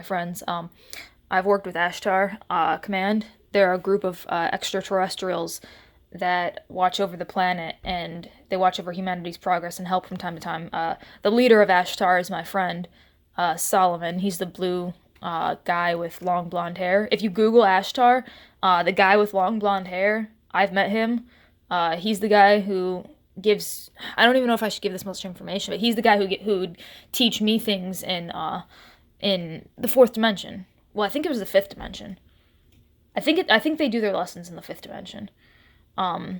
friends. I've worked with Ashtar Command. They're a group of extraterrestrials that watch over the planet and they watch over humanity's progress and help from time to time. The leader of Ashtar is my friend, Solomon. He's the blue guy with long blonde hair. If you Google Ashtar, the guy with long blonde hair, I've met him. He's the guy who gives. I don't even know if I should give this much information, but he's the guy who'd teach me things in the fourth dimension. Well, I think it was the fifth dimension. I think they do their lessons in the fifth dimension. Um,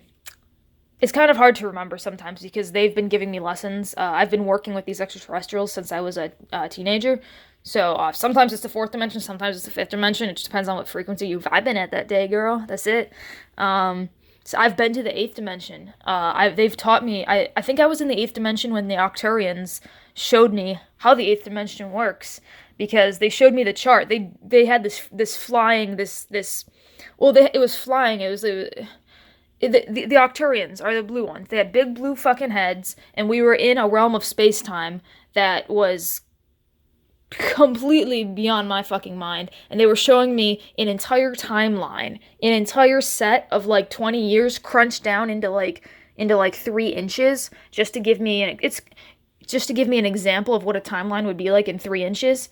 it's kind of hard to remember sometimes because they've been giving me lessons. I've been working with these extraterrestrials since I was a teenager. So sometimes it's the fourth dimension, sometimes it's the fifth dimension. It just depends on what frequency you've been at that day, girl. That's it. So I've been to the eighth dimension. They've taught me. I think I was in the eighth dimension when the Octurians showed me how the eighth dimension works because they showed me the chart. They had this flying this. Well, it was flying. It was the Octurians are the blue ones. They had big blue fucking heads, and we were in a realm of space time that was completely beyond my fucking mind. And they were showing me an entire timeline, an entire set of like 20 years crunched down into like 3 inches, just to give me an example of what a timeline would be like in 3 inches.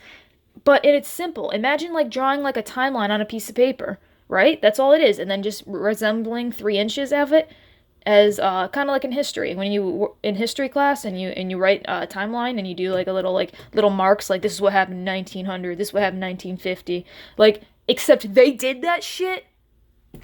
But it's simple. Imagine like drawing like a timeline on a piece of paper, right? That's all it is, and then just resembling 3 inches of it as kind of like in history when you in history class and you write a timeline and you do like a little marks like this is what happened in 1900, this is what happened in 1950, like except they did that shit.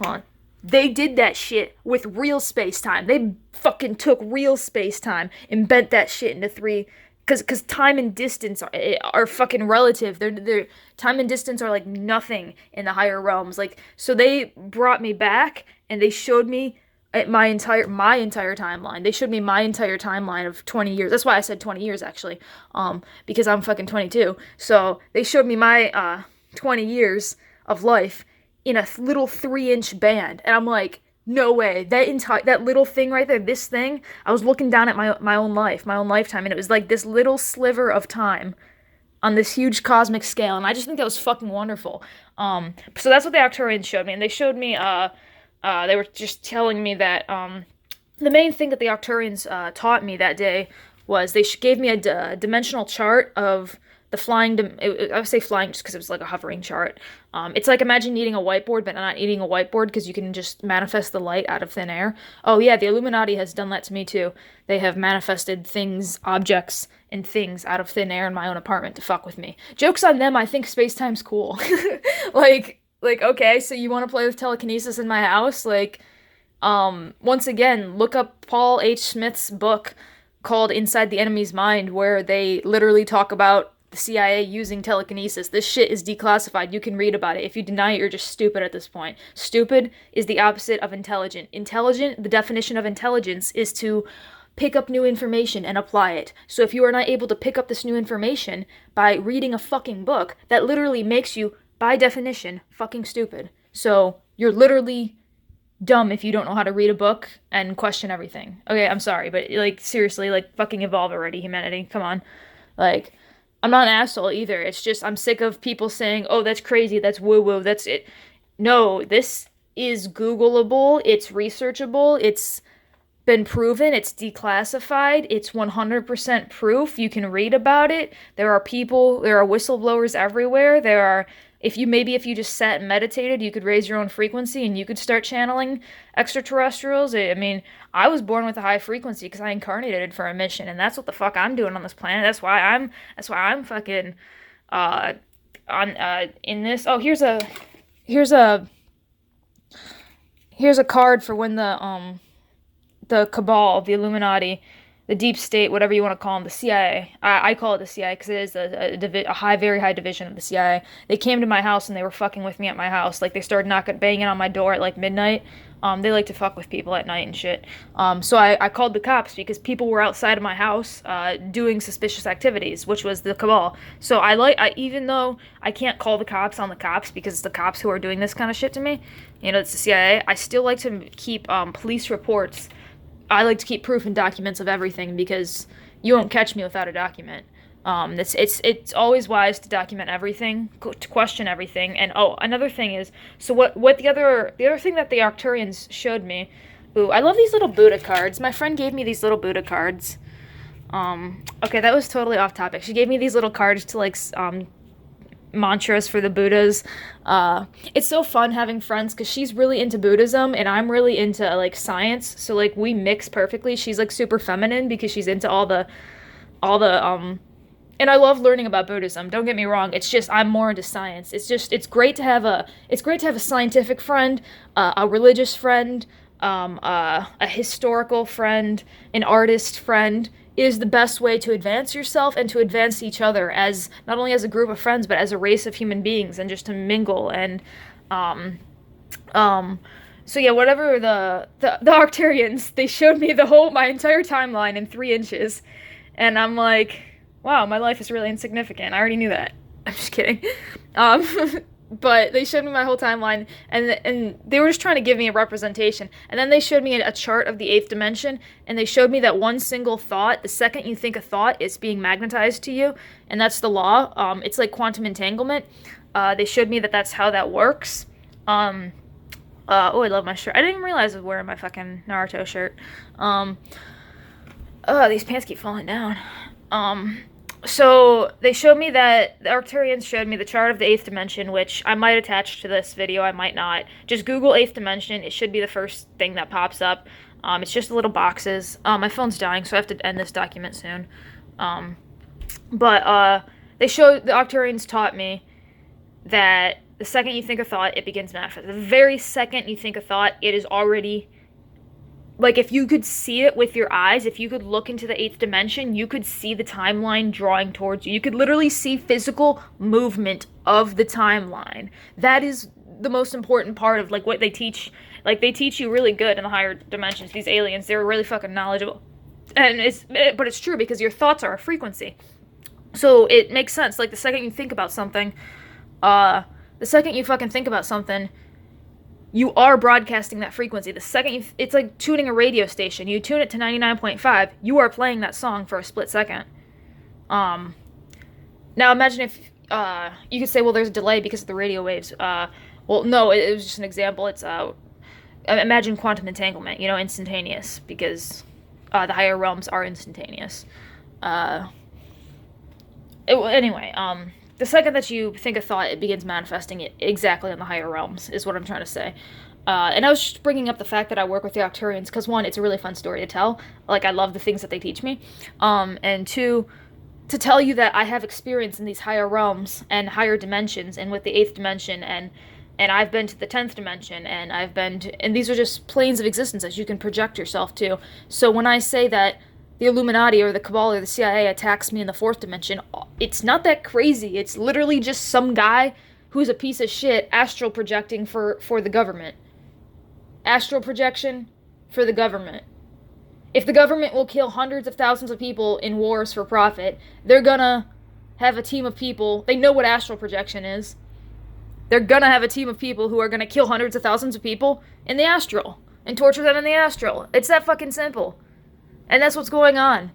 Hold on. They did that shit with real space time. They fucking took real space time and bent that shit into three. Cause time and distance are fucking relative. They're time and distance are like nothing in the higher realms. Like so, they brought me back and they showed me my entire timeline. They showed me my entire timeline of 20 years. That's why I said 20 years actually. Because I'm fucking 22. So they showed me my 20 years of life in a little 3 inch band, and I'm like, no way. That little thing right there, this thing. I was looking down at my own life, my own lifetime, and it was like this little sliver of time on this huge cosmic scale, and I just think that was fucking wonderful. So that's what the Arcturians showed me, and they showed me they were just telling me that the main thing that the Arcturians taught me that day was they gave me a dimensional chart of the flying. I would say flying just because it was like a hovering chart. It's like imagine eating a whiteboard, but not eating a whiteboard because you can just manifest the light out of thin air. Oh yeah, the Illuminati has done that to me too. They have manifested things, objects, and things out of thin air in my own apartment to fuck with me. Joke's on them. I think space-time's cool. Okay, so you want to play with telekinesis in my house? Once again, look up Paul H. Smith's book called Inside the Enemy's Mind, where they literally talk about the CIA using telekinesis. This shit is declassified. You can read about it. If you deny it, you're just stupid at this point. Stupid is the opposite of intelligent. Intelligent, the definition of intelligence is to pick up new information and apply it. So if you are not able to pick up this new information by reading a fucking book, that literally makes you, by definition, fucking stupid. So you're literally dumb if you don't know how to read a book and question everything. Okay, I'm sorry, but like seriously, like fucking evolve already, humanity. Come on. Like I'm not an asshole either. It's just I'm sick of people saying, "Oh, that's crazy. That's woo-woo. That's it." No, this is Googleable. It's researchable. It's been proven. It's declassified. It's 100% proof. You can read about it. There are whistleblowers everywhere. If you just sat and meditated, you could raise your own frequency and you could start channeling extraterrestrials. I mean, I was born with a high frequency because I incarnated for a mission, and that's what the fuck I'm doing on this planet. That's why I'm fucking on in this. Oh, here's a card for when the cabal, the Illuminati, the deep state, whatever you want to call them, the CIA. I call it the CIA because it is a very high division of the CIA. They came to my house and they were fucking with me at my house. Like they started banging on my door at like midnight. They like to fuck with people at night and shit. So I called the cops because people were outside of my house doing suspicious activities, which was the cabal. So even though I can't call the cops on the cops because it's the cops who are doing this kind of shit to me, it's the CIA, I still like to keep police reports. I like to keep proof and documents of everything because you won't catch me without a document. It's always wise to document everything, to question everything. And oh, another thing is, so what the other thing that the Arcturians showed me. Ooh, I love these little Buddha cards. My friend gave me these little Buddha cards. Okay, that was totally off topic. She gave me these little cards to like mantras for the Buddhas. It's so fun having friends because she's really into Buddhism and I'm really into like science. So like we mix perfectly. She's like super feminine because she's into all the and I love learning about Buddhism. Don't get me wrong. It's just I'm more into science. It's great to have a scientific friend, a religious friend, a historical friend, an artist friend. Is the best way to advance yourself and to advance each other as not only as a group of friends but as a race of human beings and just to mingle and um um so yeah, whatever the Arcturians, they showed me my entire timeline in 3 inches. And I'm like, wow, my life is really insignificant. I already knew that. I'm just kidding. Um, but they showed me my whole timeline, and they were just trying to give me a representation. And then they showed me a chart of the eighth dimension, and they showed me that one single thought, the second you think a thought, it's being magnetized to you, and that's the law. It's like quantum entanglement. They showed me that that's how that works. Oh, I love my shirt. I didn't even realize I was wearing my fucking Naruto shirt. Oh, these pants keep falling down. So they showed me that the Arcturians showed me the chart of the eighth dimension, which I might attach to this video, I might not. Just Google eighth dimension. It should be the first thing that pops up. It's just the little boxes. My phone's dying, so I have to end this document soon. But the Arcturians taught me that the second you think a thought, it begins manifest. The very second you think a thought, it is already, like, if you could see it with your eyes, if you could look into the eighth dimension, you could see the timeline drawing towards you. You could literally see physical movement of the timeline. That is the most important part of, like, what they teach. Like, they teach you really good in the higher dimensions. These aliens, they're really fucking knowledgeable. But it's true because your thoughts are a frequency. So it makes sense. Like, the second you think about something, you are broadcasting that frequency. The second it's like tuning a radio station. You tune it to 99.5, you are playing that song for a split second. Now imagine if, you could say, well, there's a delay because of the radio waves. Well, no, it was just an example. It's, imagine quantum entanglement, instantaneous, because, the higher realms are instantaneous. Anyway, the second that you think a thought, it begins manifesting it exactly in the higher realms, is what I'm trying to say. And I was just bringing up the fact that I work with the Arcturians, because one, it's a really fun story to tell. Like, I love the things that they teach me. And two, to tell you that I have experience in these higher realms and higher dimensions, and with the eighth dimension, and I've been to the 10th dimension, and and these are just planes of existence that you can project yourself to. So when I say that the Illuminati or the Cabal or the CIA attacks me in the 4th dimension, it's not that crazy. It's literally just some guy who's a piece of shit astral projecting for the government. Astral projection for the government. If the government will kill hundreds of thousands of people in wars for profit, they're gonna have a team of people. They know what astral projection is. They're gonna have a team of people who are gonna kill hundreds of thousands of people in the astral and torture them in the astral. It's that fucking simple. And that's what's going on.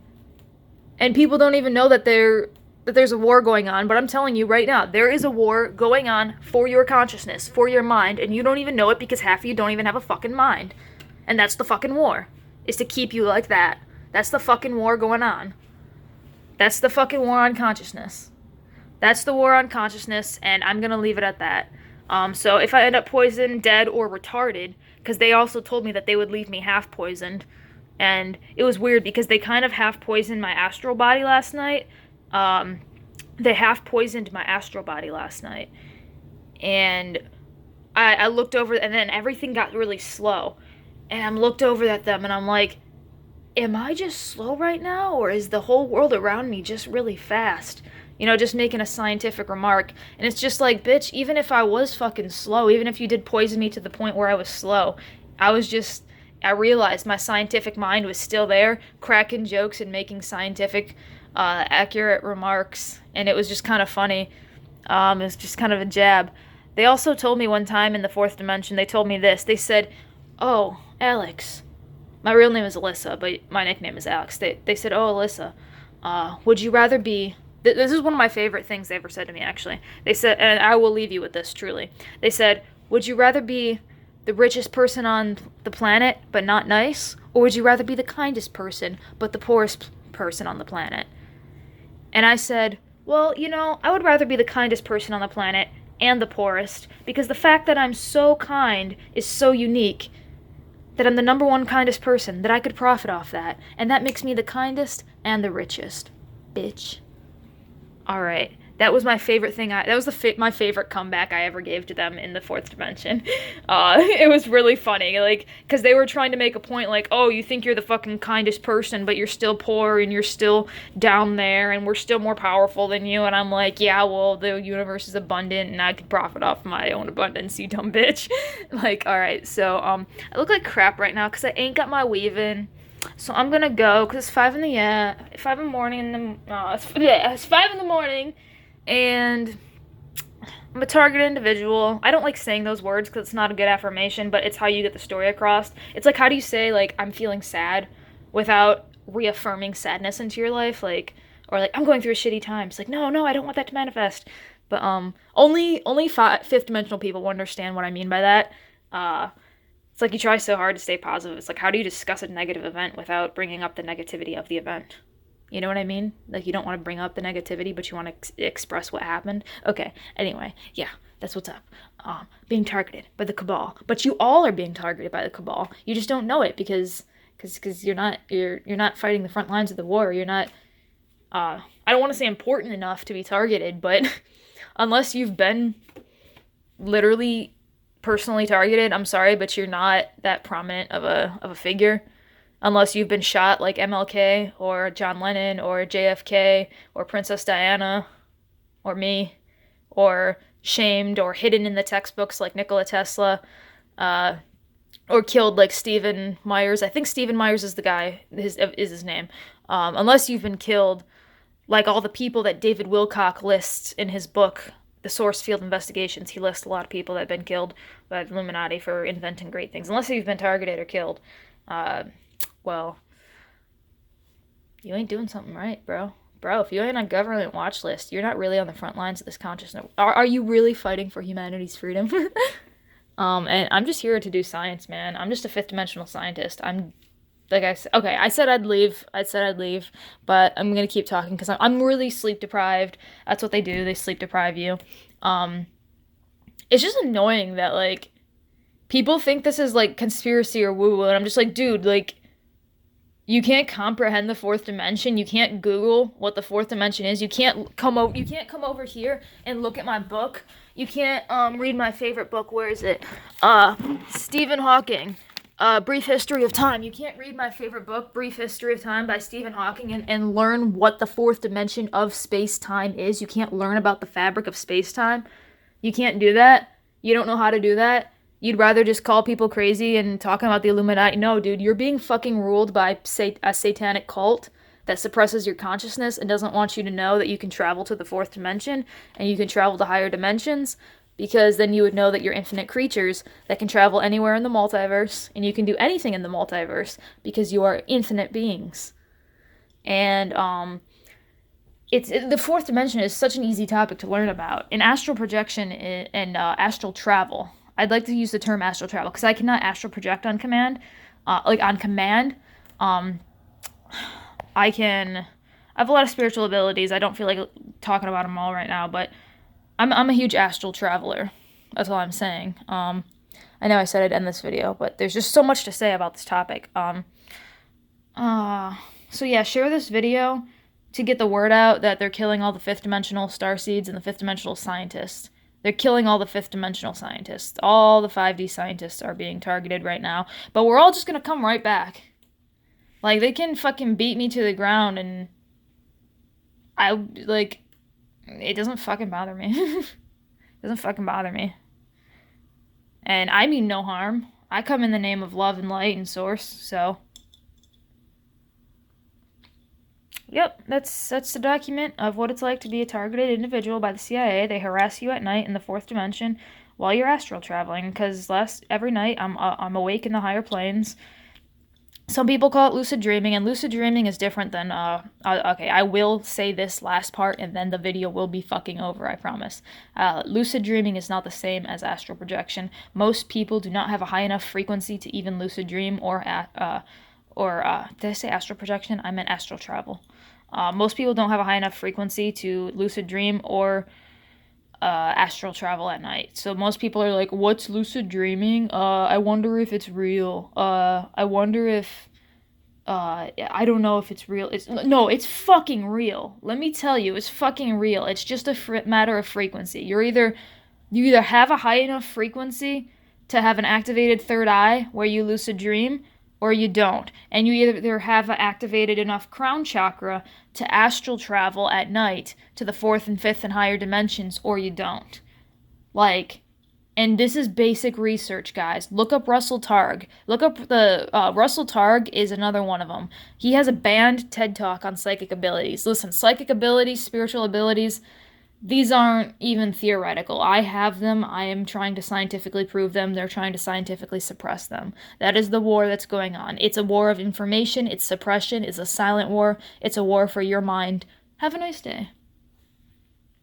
And people don't even know that there's a war going on, but I'm telling you right now, there is a war going on for your consciousness, for your mind, and you don't even know it because half of you don't even have a fucking mind. And that's the fucking war, is to keep you like that. That's the fucking war going on. That's the fucking war on consciousness. That's the war on consciousness, and I'm gonna leave it at that. So if I end up poisoned, dead, or retarded, because they also told me that they would leave me half poisoned, and it was weird because they kind of half poisoned my astral body last night. They half poisoned my astral body last night. And I looked over, and then everything got really slow. And I looked over at them, and I'm like, am I just slow right now? Or is the whole world around me just really fast? Just making a scientific remark. And it's just like, bitch, even if I was fucking slow, even if you did poison me to the point where I was slow, I realized my scientific mind was still there, cracking jokes and making scientific, accurate remarks, and it was just kind of funny. It was just kind of a jab. They also told me one time in the 4th dimension, they told me this. They said, oh, Alex. My real name is Alyssa, but my nickname is Alex. They said, oh, Alyssa, would you rather be This is one of my favorite things they ever said to me, actually. They said, and I will leave you with this, truly. They said, would you rather be the richest person on the planet, but not nice? Or would you rather be the kindest person, but the poorest person on the planet? And I said, well, I would rather be the kindest person on the planet and the poorest, because the fact that I'm so kind is so unique, that I'm the number one kindest person, that I could profit off that. And that makes me the kindest and the richest. Bitch. All right. That was my favorite thing. That was my favorite comeback I ever gave to them in the fourth dimension. It was really funny, like, because they were trying to make a point, like, oh, you think you're the fucking kindest person, but you're still poor and you're still down there, and we're still more powerful than you. And I'm like, yeah, well, the universe is abundant, and I could profit off my own abundance, you dumb bitch. Like, all right, so I look like crap right now because I ain't got my weave in. So I'm gonna go because it's 5 in the morning. It's 5 in the morning. And I'm a target individual. I don't like saying those words because it's not a good affirmation, but it's how you get the story across. It's like, how do you say, like, I'm feeling sad without reaffirming sadness into your life? Like, or like, I'm going through a shitty time. It's like, no, I don't want that to manifest. But only fifth dimensional people will understand what I mean by that. It's like you try so hard to stay positive. It's like, how do you discuss a negative event without bringing up the negativity of the event? You know what I mean? Like, you don't want to bring up the negativity, but you want to express what happened. Okay, anyway, yeah, that's what's up. Being targeted by the cabal. But you all are being targeted by the cabal. You just don't know it because you're not fighting the front lines of the war. You're not, I don't want to say important enough to be targeted, but unless you've been literally personally targeted, I'm sorry, but you're not that prominent of a figure. Unless you've been shot like MLK or John Lennon or JFK or Princess Diana or me, or shamed or hidden in the textbooks like Nikola Tesla, or killed like Stephen Myers. I think Stephen Myers is the guy, is his name. Unless you've been killed like all the people that David Wilcock lists in his book, The Source Field Investigations. He lists a lot of people that have been killed by the Illuminati for inventing great things. Unless you've been targeted or killed. Well, you ain't doing something right, bro. Bro, if you ain't on government watch list, you're not really on the front lines of this consciousness. Are you really fighting for humanity's freedom? And I'm just here to do science, man. I'm just a fifth dimensional scientist. Like I said, okay, I said I'd leave, but I'm gonna keep talking because I'm really sleep deprived. That's what they do. They sleep deprive you. It's just annoying that, like, people think this is, like, conspiracy or woo-woo, and I'm just like, dude, like, you can't comprehend the fourth dimension. You can't Google what the fourth dimension is. You can't come over here and look at my book. You can't read my favorite book. Where is it? Stephen Hawking. Brief History of Time. You can't read my favorite book, Brief History of Time by Stephen Hawking, and learn what the fourth dimension of space-time is. You can't learn about the fabric of space-time. You can't do that. You don't know how to do that. You'd rather just call people crazy and talking about the Illuminati. No, dude, you're being fucking ruled by a satanic cult that suppresses your consciousness and doesn't want you to know that you can travel to the fourth dimension and you can travel to higher dimensions, because then you would know that you're infinite creatures that can travel anywhere in the multiverse, and you can do anything in the multiverse because you are infinite beings. And the fourth dimension is such an easy topic to learn about. In astral projection and astral travel, I'd like to use the term astral travel because I cannot astral project on command. I have a lot of spiritual abilities. I don't feel like talking about them all right now, but I'm a huge astral traveler. That's all I'm saying. I know I said I'd end this video, but there's just so much to say about this topic. So yeah, share this video to get the word out that they're killing all the fifth dimensional starseeds and the fifth dimensional scientists. They're killing all the fifth dimensional scientists. All the 5D scientists are being targeted right now. But we're all just gonna come right back. Like, they can fucking beat me to the ground and it doesn't fucking bother me. It doesn't fucking bother me. And I mean no harm. I come in the name of love and light and source, so. Yep, that's the document of what it's like to be a targeted individual by the CIA. They harass you at night in the fourth dimension while you're astral traveling, because every night I'm awake in the higher planes, Some people call it lucid dreaming, and lucid dreaming is different than, okay, I will say this last part, and then the video will be fucking over, I promise. Lucid dreaming is not the same as astral projection. Most people do not have a high enough frequency to even lucid dream, or did I say astral projection? I meant astral travel. Most people don't have a high enough frequency to lucid dream or astral travel at night. So most people are like, what's lucid dreaming? I wonder if it's real. I wonder if, I don't know if it's real. No, it's fucking real. Let me tell you, it's fucking real. It's just a matter of frequency. You either have a high enough frequency to have an activated third eye where you lucid dream, or you don't. And you either have activated enough crown chakra to astral travel at night to the fourth and fifth and higher dimensions, or you don't. Like, and this is basic research, guys. Look up Russell Targ. Look up Russell Targ is another one of them. He has a banned TED Talk on psychic abilities. Listen, psychic abilities, spiritual abilities, these aren't even theoretical. I have them. I am trying to scientifically prove them. They're trying to scientifically suppress them. That is the war that's going on. It's a war of information. It's suppression. It's a silent war. It's a war for your mind. Have a nice day.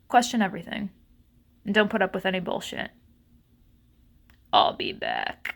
Question everything. And don't put up with any bullshit. I'll be back.